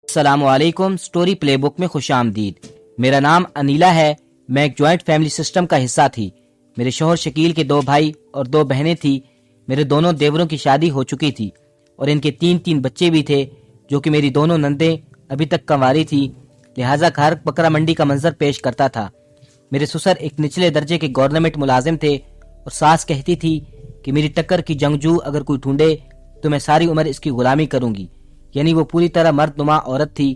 السلام علیکم، سٹوری پلے بک میں خوش آمدید۔ میرا نام انیلا ہے۔ میں ایک جوائنٹ فیملی سسٹم کا حصہ تھی۔ میرے شوہر شکیل کے 2 بھائی اور 2 بہنیں تھی۔ میرے دونوں دیوروں کی شادی ہو چکی تھی اور ان کے 3 بچے بھی تھے، جو کہ میری دونوں نندیں ابھی تک کنواری تھی، لہٰذا گھر بکرا منڈی کا منظر پیش کرتا تھا۔ میرے سسر ایک نچلے درجے کے گورنمنٹ ملازم تھے اور ساس کہتی تھی کہ میری ٹکر کی جنگجو اگر کوئی ڈھونڈے تو میں ساری عمر اس کی غلامی کروں گی، یعنی وہ پوری طرح مرد نما عورت تھی۔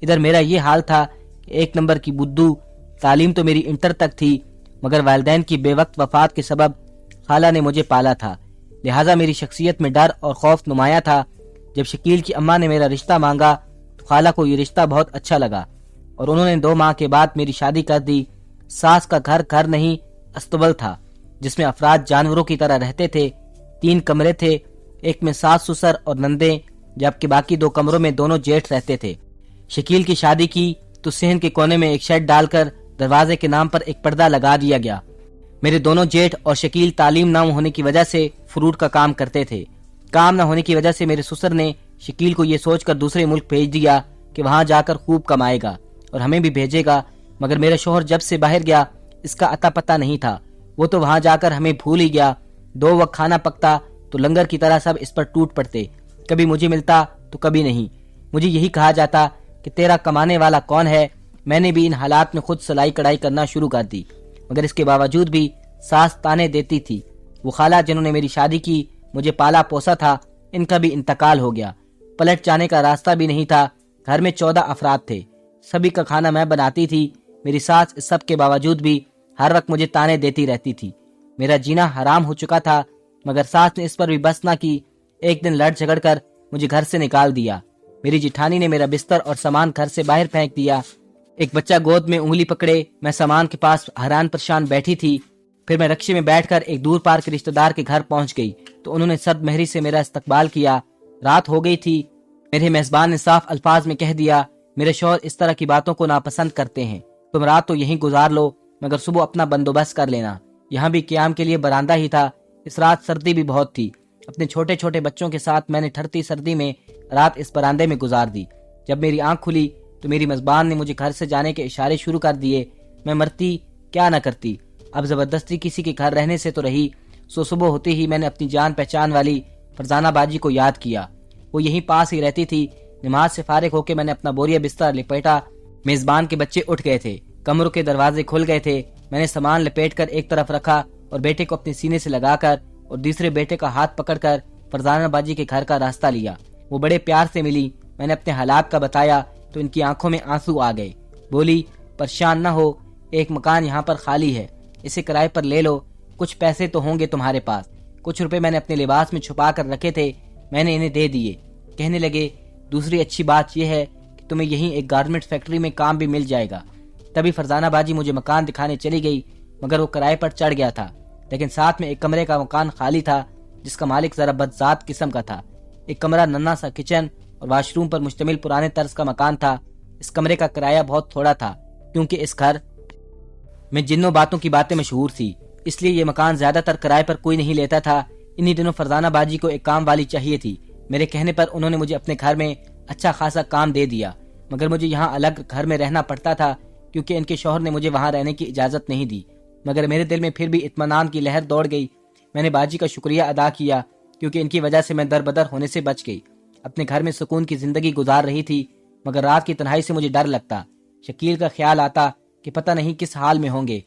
ادھر میرا یہ حال تھا کہ 1 نمبر کی بدو، تعلیم تو میری انٹر تک تھی، مگر والدین کی بے وقت وفات کے سبب خالہ نے مجھے پالا تھا، لہٰذا میری شخصیت میں ڈر اور خوف نمایاں تھا۔ جب شکیل کی اماں نے میرا رشتہ مانگا تو خالہ کو یہ رشتہ بہت اچھا لگا اور انہوں نے 2 ماہ کے بعد میری شادی کر دی۔ ساس کا گھر نہیں استبل تھا، جس میں افراد جانوروں کی طرح رہتے تھے۔ 3 کمرے تھے، ایک میں ساس سسر اور نندیں، جبکہ باقی 2 کمروں میں دونوں جیٹھ رہتے تھے۔ شکیل کی شادی کی تو صحن کے کونے میں ایک شیڈ ڈال کر دروازے کے نام پر ایک پردہ لگا دیا گیا۔ میرے دونوں جیٹھ اور شکیل تعلیم نہ ہونے کی وجہ سے فروٹ کا کام کرتے تھے۔ کام نہ ہونے کی وجہ سے میرے سسر نے شکیل کو یہ سوچ کر دوسرے ملک بھیج دیا کہ وہاں جا کر خوب کمائے گا اور ہمیں بھی بھیجے گا، مگر میرا شوہر جب سے باہر گیا اس کا اتا پتہ نہیں تھا۔ وہ تو وہاں جا کر ہمیں بھول ہی گیا۔ 2 وقت کھانا پکتا تو لنگر کی طرح سب اس پر ٹوٹ پڑتے، کبھی مجھے ملتا تو کبھی نہیں۔ مجھے یہی کہا جاتا کہ تیرا کمانے والا کون ہے۔ میں نے بھی ان حالات میں خود سلائی کڑھائی کرنا شروع کر دی، مگر اس کے باوجود بھی ساس تانے دیتی تھی۔ وہ خالہ جنہوں نے میری شادی کی، مجھے پالا پوسا تھا، ان کا بھی انتقال ہو گیا۔ پلٹ جانے کا راستہ بھی نہیں تھا۔ گھر میں 14 افراد تھے، سبھی کا کھانا میں بناتی تھی۔ میری ساس اس سب کے باوجود بھی ہر وقت مجھے تانے دیتی رہتی تھی۔ میرا جینا حرام ہو چکا تھا، مگر ساس نے اس پر بھی بس نہ کی۔ ایک دن لڑ جھگڑ کر مجھے گھر سے نکال دیا۔ میری جٹھانی نے میرا بستر اور سامان گھر سے باہر پھینک دیا۔ ایک بچہ گود میں انگلی پکڑے میں سامان کے پاس حیران پریشان بیٹھی تھی۔ پھر میں رکشے میں بیٹھ کر ایک دور پار کے رشتہ دار کے گھر پہنچ گئی تو انہوں نے سرد مہری سے میرا استقبال کیا۔ رات ہو گئی تھی۔ میرے میزبان نے صاف الفاظ میں کہہ دیا، میرے شوہر اس طرح کی باتوں کو ناپسند کرتے ہیں، تم رات تو یہیں گزار لو، مگر صبح اپنا بندوبست کر لینا۔ یہاں بھی قیام کے لیے برآمدہ ہی تھا۔ اس رات سردی بھی بہت تھی۔ اپنے چھوٹے چھوٹے بچوں کے ساتھ میں نے ٹھرتی سردی میں رات اس برآمدے میں گزار دی۔ جب میری آنکھ کھلی تو میری میزبان نے مجھے گھر سے جانے کے اشارے شروع کر دیے۔ میں مرتی کیا نہ کرتی، اب زبردستی کسی کے گھر رہنے سے تو رہی۔ صبح ہوتے ہی میں نے اپنی جان پہچان والی فرزانہ باجی کو یاد کیا۔ وہ یہیں پاس ہی رہتی تھی۔ نماز سے فارغ ہو کے میں نے اپنا بوریا بستر لپیٹا۔ میزبان کے بچے اٹھ گئے تھے، کمروں کے دروازے کھل گئے تھے۔ میں نے سامان لپیٹ کر ایک طرف رکھا اور بیٹے کو اپنے سینے سے لگا کر اور دوسرے بیٹے کا ہاتھ پکڑ کر فرزانہ باجی کے گھر کا راستہ لیا۔ وہ بڑے پیار سے ملی۔ میں نے اپنے حالات کا بتایا تو ان کی آنکھوں میں آنسو آ گئے۔ بولی، پریشان نہ ہو، ایک مکان یہاں پر خالی ہے، اسے کرائے پر لے لو، کچھ پیسے تو ہوں گے تمہارے پاس۔ کچھ روپے میں نے اپنے لباس میں چھپا کر رکھے تھے، میں نے انہیں دے دیے۔ کہنے لگے، دوسری اچھی بات یہ ہے کہ تمہیں یہیں ایک گارمنٹ فیکٹری میں کام بھی مل جائے گا۔ تبھی فرزانہ باجی مجھے مکان دکھانے چلی گئی، مگر وہ کرائے پر چڑھ گیا تھا، لیکن ساتھ میں ایک کمرے کا مکان خالی تھا جس کا مالک ذرا بدذات قسم کا تھا۔ ایک کمرہ ننھا سا کچن اور واش روم پر مشتمل پرانے طرز کا مکان تھا۔ اس کمرے کا کرایہ بہت تھوڑا تھا، کیونکہ اس گھر میں جنوں باتوں کی باتیں مشہور تھی، اس لیے یہ مکان زیادہ تر کرائے پر کوئی نہیں لیتا تھا۔ انہی دنوں فرزانہ باجی کو ایک کام والی چاہیے تھی۔ میرے کہنے پر انہوں نے مجھے اپنے گھر میں اچھا خاصا کام دے دیا، مگر مجھے یہاں الگ گھر میں رہنا پڑتا تھا کیونکہ ان کے شوہر نے مجھے وہاں رہنے کی اجازت نہیں دی۔ مگر میرے دل میں پھر بھی اطمینان کی لہر دوڑ گئی۔ میں نے باجی کا شکریہ ادا کیا کیونکہ ان کی وجہ سے میں دربدر ہونے سے بچ گئی۔ اپنے گھر میں سکون کی زندگی گزار رہی تھی، مگر رات کی تنہائی سے مجھے ڈر لگتا۔ شکیل کا خیال آتا کہ پتہ نہیں کس حال میں ہوں گے۔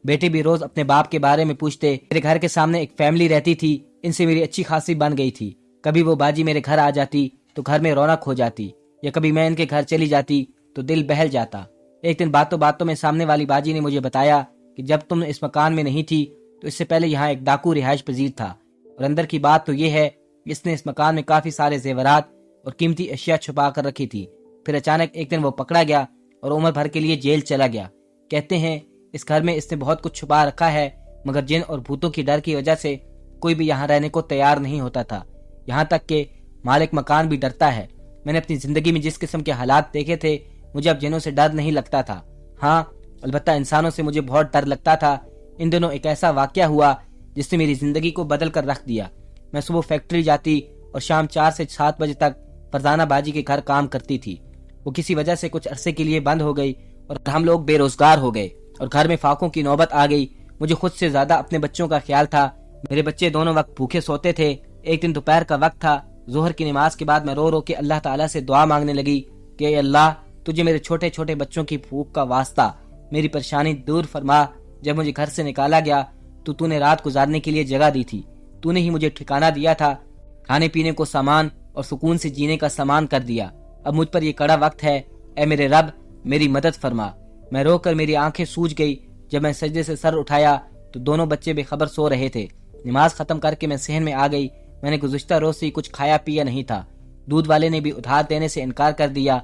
بیٹے بھی روز اپنے باپ کے بارے میں پوچھتے۔ میرے گھر کے سامنے ایک فیملی رہتی تھی، ان سے میری اچھی خاصی بن گئی تھی۔ کبھی وہ باجی میرے گھر آ جاتی تو گھر میں رونق ہو جاتی، یا کبھی میں ان کے گھر چلی جاتی تو دل بہل جاتا۔ ایک دن باتوں باتوں میں سامنے والی باجی نے مجھے بتایا کہ جب تم اس مکان میں نہیں تھی تو اس سے پہلے یہاں ایک ڈاکو رہائش پذیر تھا، اور اندر کی بات تو یہ ہے کہ اس نے اس مکان میں کافی سارے زیورات اور قیمتی اشیاء چھپا کر رکھی تھی۔ پھر اچانک ایک دن وہ پکڑا گیا اور عمر بھر کے لیے جیل چلا گیا۔ کہتے ہیں اس گھر میں اس نے بہت کچھ چھپا رکھا ہے، مگر جن اور بھوتوں کی ڈر کی وجہ سے کوئی بھی یہاں رہنے کو تیار نہیں ہوتا تھا، یہاں تک کہ مالک مکان بھی ڈرتا ہے۔ میں نے اپنی زندگی میں جس قسم کے حالات دیکھے تھے، مجھے اب جنوں سے ڈر نہیں لگتا تھا۔ ہاں، البتہ انسانوں سے مجھے بہت ڈر لگتا تھا۔ ان دنوں ایک ایسا واقعہ ہوا جس نے میری زندگی کو بدل کر رکھ دیا۔ میں صبح فیکٹری جاتی اور شام 4 سے 7 بجے تک فرزانہ باجی کے گھر کام کرتی تھی۔ وہ کسی وجہ سے کچھ عرصے کے لیے بند ہو گئی اور ہم لوگ بے روزگار ہو گئے اور گھر میں فاقوں کی نوبت آ گئی۔ مجھے خود سے زیادہ اپنے بچوں کا خیال تھا۔ میرے بچے دونوں وقت بھوکے سوتے تھے۔ ایک دن دوپہر کا وقت تھا، ظہر کی نماز کے بعد میں رو رو کے اللہ تعالیٰ سے دعا مانگنے لگی کہ اے اللہ، تجھے میرے چھوٹے چھوٹے بچوں کی بھوک کا واسطہ، میری پریشانی دور فرما۔ جب مجھے گھر سے نکالا گیا تو نے رات گزارنے کے لیے جگہ دی تھی، تو نے ہی مجھے ٹھکانہ دیا تھا، کھانے پینے کو سامان اور سکون سے جینے کا سامان کر دیا۔ اب مجھ پر یہ کڑا وقت ہے، اے میرے رب میری مدد فرما۔ میں رو کر میری آنکھیں سوج گئی۔ جب میں سجدے سے سر اٹھایا تو دونوں بچے بے خبر سو رہے تھے۔ نماز ختم کر کے میں صحن میں آ گئی۔ میں نے گزشتہ روز سے کچھ کھایا پیا نہیں تھا۔ دودھ والے نے بھی ادھار دینے سے انکار کر دیا۔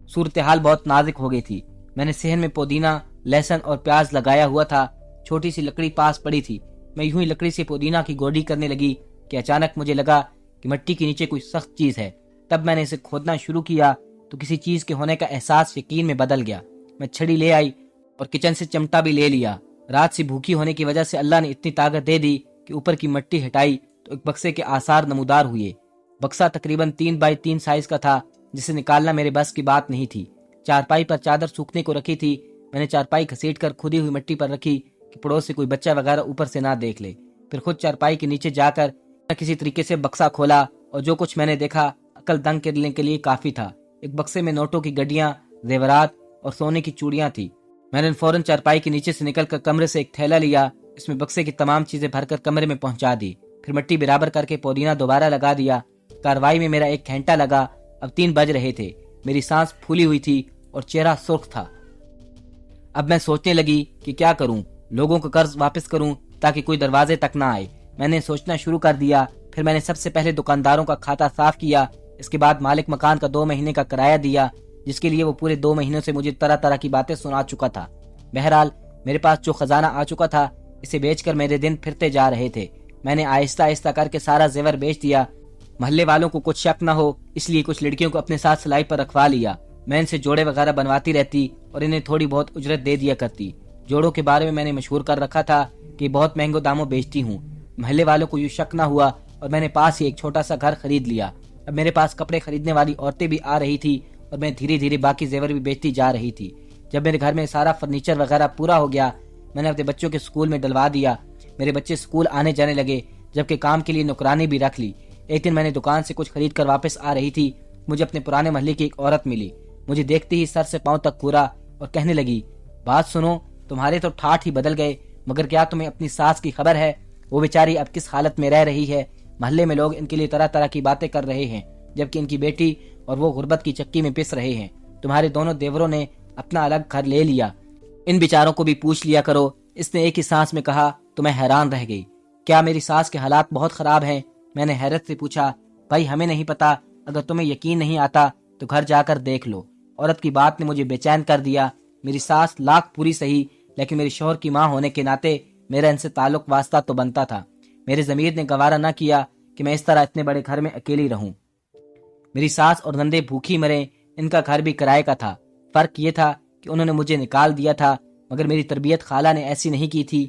صورتحال بہت نازک ہو گئی تھی۔ میں نے صحن میں پودینہ، لہسن اور پیاز لگایا ہوا تھا۔ چھوٹی سی لکڑی پاس پڑی تھی۔ میں یوں ہی لکڑی سے پودینہ کی گوڈی کرنے لگی کہ اچانک مجھے لگا کہ مٹی کے نیچے کوئی سخت چیز ہے۔ تب میں نے اسے کھودنا شروع کیا تو کسی چیز کے ہونے کا احساس یقین میں بدل گیا۔ میں چھڑی لے آئی اور کچن سے چمٹا بھی لے لیا۔ رات سے بھوکی ہونے کی وجہ سے اللہ نے اتنی طاقت دے دی کہ اوپر کی مٹی ہٹائی تو ایک بکسے کے آثار نمودار ہوئے۔ بکسہ تقریباً 3x3 سائز کا تھا، جسے نکالنا میرے بس کی بات نہیں تھی۔ چارپائی پر چادر سوکھنے کو رکھی تھی۔ میں نے چارپائی گھسیٹ کر کھودی ہوئی مٹی پر رکھی کہ پڑوس سے کوئی بچہ وغیرہ اوپر سے نہ دیکھ لے۔ پھر خود چارپائی کے نیچے جا کر کسی طریقے سے بکسہ کھولا اور جو کچھ میں نے دیکھا عقل دنگ کرنے کے لیے کافی تھا۔ ایک بکسے میں نوٹوں کی گڈیاں، زیورات اور سونے کی چوڑیاں تھی۔ میں نے فوراً چارپائی کے نیچے سے نکل کر کمرے سے ایک تھیلا لیا، اس میں بکسے کی تمام چیزیں بھر کر کمرے میں پہنچا دی۔ پھر مٹی برابر کر کے پودینہ دوبارہ لگا دیا۔ کاروائی میں میرا 1 گھنٹہ لگا۔ اب 3 بج رہے تھے۔ میری سانس پھولی ہوئی تھی اور چہرہ سرخ تھا۔ اب میں سوچنے لگی کہ کیا کروں، لوگوں کا قرض واپس کروں تاکہ کوئی دروازے تک نہ آئے۔ میں نے سوچنا شروع کر دیا۔ پھر میں نے سب سے پہلے دکانداروں کا کھاتہ صاف کیا۔ اس کے بعد مالک مکان کا 2 مہینے کا کرایہ دیا، جس کے لیے وہ پورے 2 مہینوں سے مجھے طرح طرح کی باتیں سنا چکا تھا۔ بہرحال میرے پاس جو خزانہ آ چکا تھا، اسے بیچ کر میرے دن پھرتے جا رہے تھے۔ میں نے آہستہ آہستہ کر کے سارا زیور بیچ دیا۔ محلے والوں کو کچھ شک نہ ہو اس لیے کچھ لڑکیوں کو اپنے ساتھ سلائی پر رکھوا لیا۔ میں ان سے جوڑے وغیرہ بنواتی رہتی اور انہیں تھوڑی بہت اجرت دے دیا کرتی۔ جوڑوں کے بارے میں نے مشہور کر رکھا تھا کہ بہت مہنگے داموں بیچتی ہوں۔ محلے والوں کو یہ شک نہ ہوا اور میں نے پاس ہی ایک چھوٹا سا گھر خرید لیا۔ اب میرے پاس کپڑے خریدنے والی عورتیں بھی آ رہی تھی اور میں دھیرے دھیرے باقی زیور بھی بیچتی جا رہی تھی۔ جب میرے گھر میں سارا فرنیچر وغیرہ پورا ہو گیا، میں نے اپنے بچوں کے سکول میں ڈلوا دیا۔ میرے بچے سکول آنے جانے لگے، جبکہ کام کے لیے نوکرانی بھی رکھ لی۔ ایک دن میں نے دکان سے کچھ خرید کر واپس آ رہی تھی، مجھے اپنے پرانے محلے کی ایک عورت ملی۔ مجھے دیکھتے ہی سر سے پاؤں تک گھورا اور کہنے لگی، بات سنو، تمہارے تو ٹھاٹھ ہی بدل گئے، مگر کیا تمہیں اپنی ساس کی خبر ہے؟ وہ بیچاری اب کس حالت میں رہ رہی ہے۔ محلے میں لوگ ان کے لیے طرح طرح کی باتیں کر رہے ہیں، جبکہ ان کی بیٹی اور وہ غربت کی چکی میں پس رہے ہیں۔ تمہارے دونوں دیوروں نے اپنا الگ گھر لے لیا، ان بیچاروں کو بھی پوچھ لیا کرو۔ اس نے ایک ہی سانس میں کہا تو میں حیران رہ گئی۔ کیا میری ساس کے حالات بہت خراب ہیں؟ میں نے حیرت سے پوچھا۔ بھائی ہمیں نہیں پتا، اگر تمہیں یقین نہیں آتا تو گھر جا کر دیکھ لو۔ عورت کی بات نے مجھے بے چین کر دیا۔ میری ساس لاکھ پوری صحیح، لیکن میری شوہر کی ماں ہونے کے ناطے میرا ان سے تعلق واسطہ تو بنتا تھا۔ میرے ضمیر نے گوارا نہ کیا کہ میں اس طرح اتنے بڑے گھر میں اکیلی رہوں۔ میری ساس اور نندے بھوکی مرے، ان کا گھر بھی کرائے کا تھا۔ فرق یہ تھا کہ انہوں نے مجھے نکال دیا تھا، مگر میری تربیت خالہ نے ایسی نہیں کی تھی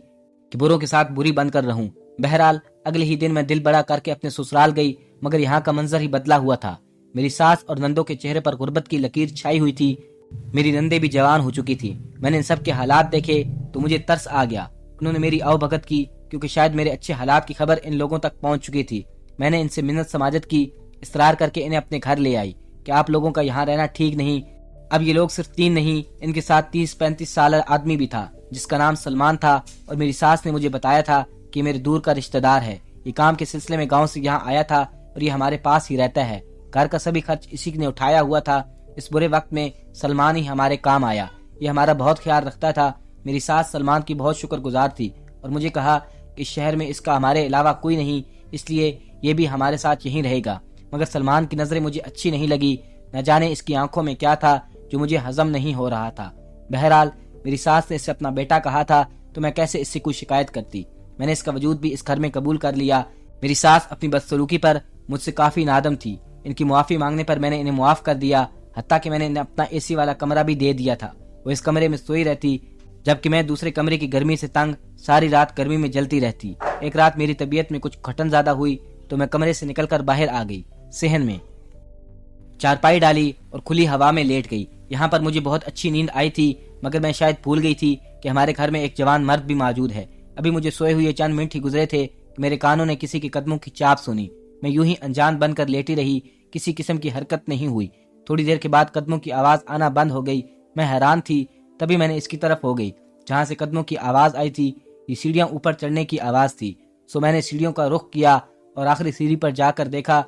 کہ بروں کے ساتھ بری بن کر رہوں۔ بہرحال اگلے ہی دن میں دل بڑا کر کے اپنے سسرال گئی، مگر یہاں کا منظر ہی بدلا ہوا تھا۔ میری ساس اور نندوں کے چہرے پر غربت کی لکیر چھائی ہوئی تھی۔ میری نندیں بھی جوان ہو چکی تھی۔ میں نے ان سب کے حالات دیکھے تو مجھے ترس آ گیا۔ انہوں نے میری آؤ بھگت کی، کیونکہ شاید میرے اچھے حالات کی خبر ان لوگوں تک پہنچ چکی تھی۔ میں نے ان سے منت سماجت کی، اصرار کر کے انہیں اپنے گھر لے آئی کہ آپ لوگوں کا یہاں رہنا ٹھیک نہیں۔ اب یہ لوگ صرف 3 نہیں، ان کے ساتھ 30-35 سالہ آدمی بھی تھا جس کا نام سلمان تھا، اور میری ساس نے مجھے بتایا تھا کہ میرے دور کا رشتہ دار ہے۔ یہ کام کے سلسلے میں گاؤں سے یہاں آیا تھا اور یہ ہمارے پاس ہی رہتا ہے۔ گھر کا سبھی خرچ اسی نے اٹھایا ہوا تھا۔ اس برے وقت میں سلمان ہی ہمارے کام آیا۔ یہ ہمارا بہت خیال رکھتا تھا۔ میری ساس سلمان کی بہت شکر گزار تھی اور مجھے کہا کہ اس شہر میں اس کا ہمارے علاوہ کوئی نہیں، اس لیے یہ بھی ہمارے ساتھ یہیں رہے گا۔ مگر سلمان کی نظریں مجھے اچھی نہیں لگی، نہ جانے اس کی آنکھوں میں کیا تھا جو مجھے ہضم نہیں ہو رہا تھا۔ بہرحال میری ساس نے اسے اپنا بیٹا کہا تھا تو میں کیسے اس سے کوئی شکایت کرتی۔ میں نے اس کا وجود بھی اس گھر میں قبول کر لیا۔ میری ساس اپنی بدسلوکی پر مجھ سے کافی نادم تھی۔ ان کی معافی مانگنے پر میں نے انہیں معاف کر دیا، حتیٰ کہ میں نے انہیں اپنا اے سی والا کمرہ بھی دے دیا تھا۔ وہ اس کمرے میں سوئی رہتی، جبکہ میں دوسرے کمرے کی گرمی سے تنگ ساری رات گرمی میں جلتی رہتی۔ ایک رات میری طبیعت میں کچھ گھٹن زیادہ ہوئی تو میں کمرے سے نکل کر باہر آ گئی۔ صحن میں چارپائی ڈالی اور کھلی ہوا میں لیٹ گئی۔ یہاں پر مجھے بہت اچھی نیند آئی تھی، مگر میں شاید بھول گئی تھی کہ ہمارے گھر میں ایک جوان مرد بھی موجود ہے۔ ابھی مجھے سوئے ہوئے چند منٹ ہی گزرے تھے کہ میرے کانوں نے کسی کے قدموں کی چاپ سنی۔ میں یوں ہی انجان بن کر لیٹی رہی، کسی قسم کی حرکت نہیں ہوئی۔ تھوڑی دیر کے بعد قدموں کی آواز آنا بند ہو گئی۔ میں حیران تھی، تبھی میں نے اس کی طرف ہو گئی جہاں سے قدموں کی آواز آئی تھی۔ یہ سیڑھیاں اوپر چڑھنے کی آواز تھی، سو میں نے سیڑھیوں کا رخ کیا اور آخری سیڑھی پر جا کر دیکھا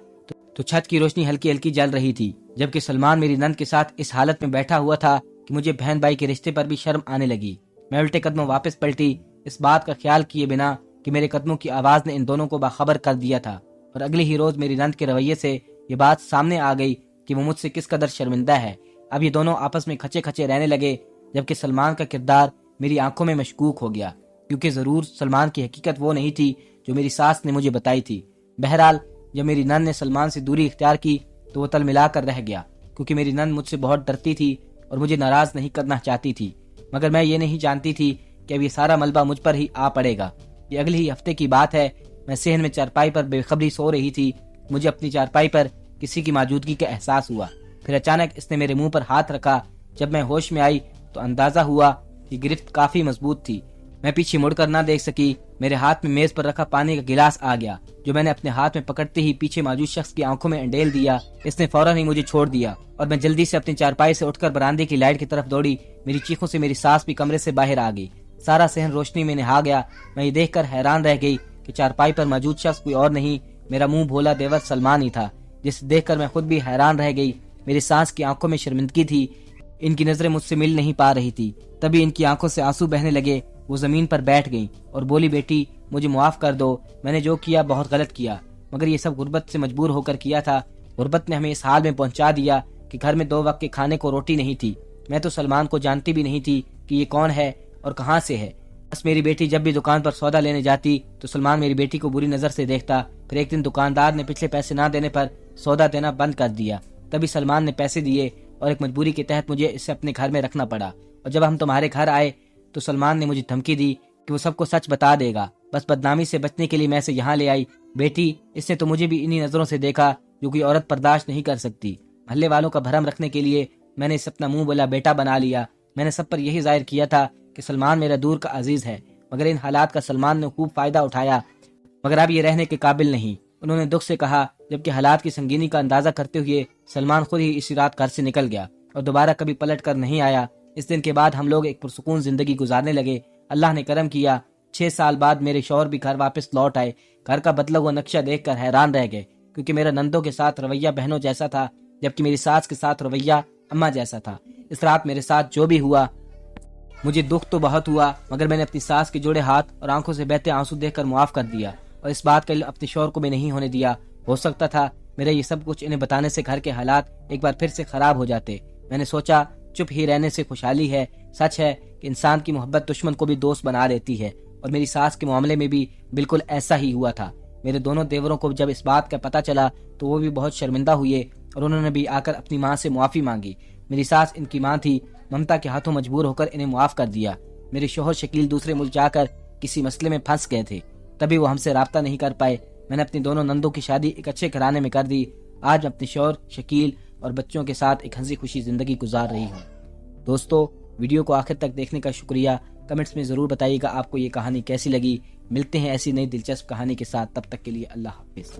تو چھت کی روشنی ہلکی ہلکی جل رہی تھی، جبکہ سلمان میری نند کے ساتھ اس حالت میں بیٹھا ہوا تھا کہ مجھے بہن بھائی کے رشتے پر بھی شرم آنے لگی۔ میں الٹے قدموں واپس پلٹی، اس بات کا خیال کیے بنا کہ میرے قدموں کی آواز نے ان دونوں کو باخبر کر دیا تھا، اور اگلے ہی روز میری نند کے رویے سے یہ بات سامنے آ گئی کہ وہ مجھ سے کس قدر شرمندہ ہے۔ اب یہ دونوں آپس میں کھچے کھچے رہنے لگے، جبکہ سلمان کا کردار میری آنکھوں میں مشکوک ہو گیا، کیونکہ ضرور سلمان کی حقیقت وہ نہیں تھی جو میری ساس نے مجھے بتائی تھی۔ بہرحال جب میری نند نے سلمان سے دوری اختیار کی تو وہ تل ملا کر رہ گیا، کیونکہ میری نند مجھ سے بہت ڈرتی تھی اور مجھے ناراض نہیں کرنا چاہتی تھی، مگر میں یہ نہیں جانتی تھی کہ اب یہ سارا ملبہ مجھ پر ہی آ پڑے گا۔ یہ اگلے ہی ہفتے کی بات ہے، میں صحن میں چارپائی پر بے خبری سو رہی تھی۔ مجھے اپنی چارپائی پر کسی کی موجودگی کا احساس ہوا، پھر اچانک اس نے میرے منہ پر ہاتھ رکھا۔ جب میں ہوش میں آئی تو اندازہ ہوا کہ گرفت کافی مضبوط تھی۔ میں پیچھے مڑ کر نہ دیکھ سکی، میرے ہاتھ میں میز پر رکھا پانی کا گلاس آ گیا، جو میں نے اپنے ہاتھ میں پکڑتے ہی پیچھے موجود شخص کی آنکھوں میں انڈیل دیا۔ اس نے فوراً ہی مجھے چھوڑ دیا اور میں جلدی سے اپنی چارپائی سے اٹھ کر برآمدے کی لائٹ کی طرف دوڑی۔ میری چیخوں سے میری ساس بھی کمرے سے باہر آ گئی۔ سارا صحن روشنی میں نہا گیا۔ میں یہ دیکھ کر حیران رہ گئی کہ چارپائی پر موجود شخص کوئی اور نہیں، میرا منہ بھولا دیور سلمان ہی تھا، جسے دیکھ کر میں خود بھی حیران رہ گئی۔ میری ساس کی آنکھوں میں شرمندگی تھی، ان کی نظریں مجھ سے مل نہیں پا رہی تھی۔ تبھی ان کی آنکھوں سے آنسو بہنے لگے، وہ زمین پر بیٹھ گئیں اور بولی، بیٹی مجھے معاف کر دو، میں نے جو کیا بہت غلط کیا، مگر یہ سب غربت سے مجبور ہو کر کیا تھا۔ غربت نے ہمیں اس حال میں پہنچا دیا کہ گھر میں 2 وقت کے کھانے کو روٹی نہیں تھی۔ میں تو سلمان کو جانتی بھی نہیں تھی کہ یہ کون ہے اور کہاں سے ہے۔ بس میری بیٹی جب بھی دکان پر سودا لینے جاتی تو سلمان میری بیٹی کو بری نظر سے دیکھتا۔ پھر ایک دن دکاندار نے پچھلے پیسے نہ دینے پر سودا دینا بند کر دیا۔ تبھی سلمان نے پیسے دیے اور ایک مجبوری کے تحت مجھے اسے اپنے گھر میں رکھنا پڑا۔ اور جب ہم تمہارے گھر آئے تو سلمان نے مجھے دھمکی دی کہ وہ سب کو سچ بتا دے گا۔ بس بدنامی سے بچنے کے لیے میں اسے یہاں لے آئی۔ بیٹی، اس نے تو مجھے بھی انہی نظروں سے دیکھا جو کوئی عورت برداشت نہیں کر سکتی۔ محلے والوں کا بھرم رکھنے کے لیے میں نے اسے اپنا منہ بولا بیٹا بنا لیا۔ میں نے سب پر یہی ظاہر کیا تھا کہ سلمان میرا دور کا عزیز ہے، مگر ان حالات کا سلمان نے خوب فائدہ اٹھایا، مگر اب یہ رہنے کے قابل نہیں۔ انہوں نے دکھ سے کہا، جبکہ حالات کی سنگینی کا اندازہ کرتے ہوئے سلمان خود ہی اسی رات گھر سے نکل گیا اور دوبارہ کبھی پلٹ کر نہیں آیا۔ اس دن کے بعد ہم لوگ ایک پرسکون زندگی گزارنے لگے۔ اللہ نے کرم کیا، 6 سال بعد میرے شوہر بھی گھر واپس لوٹ آئے۔ گھر کا بدلا ہوا نقشہ دیکھ کر حیران رہ گئے، کیونکہ میرا نندوں کے ساتھ رویہ بہنوں جیسا تھا، جبکہ میری ساس کے ساتھ رویہ اماں جیسا تھا۔ اس رات میرے ساتھ جو بھی ہوا، مجھے دکھ تو بہت ہوا، مگر میں نے اپنی ساس کے جوڑے ہاتھ اور آنکھوں سے بہتے آنسو دیکھ کر معاف کر دیا، اور اس بات کا علم اپنے شوہر کو بھی نہیں ہونے دیا۔ ہو سکتا تھا میرا یہ سب کچھ انہیں بتانے سے گھر کے حالات ایک بار پھر سے خراب ہو جاتے۔ میں نے سوچا چپ ہی رہنے سے خوشحالی ہے۔ سچ ہے کہ انسان کی محبت دشمن کو بھی دوست بنا دیتی ہے، اور میری ساس کے معاملے میں بھی بالکل ایسا ہی ہوا تھا۔ میرے دونوں دیوروں کو جب اس بات کا پتہ چلا تو وہ بھی بہت شرمندہ ہوئے، اور انہوں نے بھی آ کر اپنی ماں سے معافی مانگی۔ میری ساس ان کی ماں تھی، ممتا کے ہاتھوں مجبور ہو کر انہیں معاف کر دیا۔ میرے شوہر شکیل دوسرے ملک جا کر کسی مسئلے میں پھنس گئے تھے، تبھی وہ ہم سے رابطہ نہیں کر پائے۔ میں نے اپنی دونوں نندوں کی شادی ایک اچھے گھرانے میں کر دی۔ آج میں اپنے شوہر شکیل اور بچوں کے ساتھ ایک ہنسی خوشی زندگی گزار رہی ہوں۔ دوستو، ویڈیو کو آخر تک دیکھنے کا شکریہ۔ کمنٹس میں ضرور بتائیے گا آپ کو یہ کہانی کیسی لگی۔ ملتے ہیں ایسی نئی دلچسپ کہانی کے ساتھ، تب تک کے لیے اللہ حافظ۔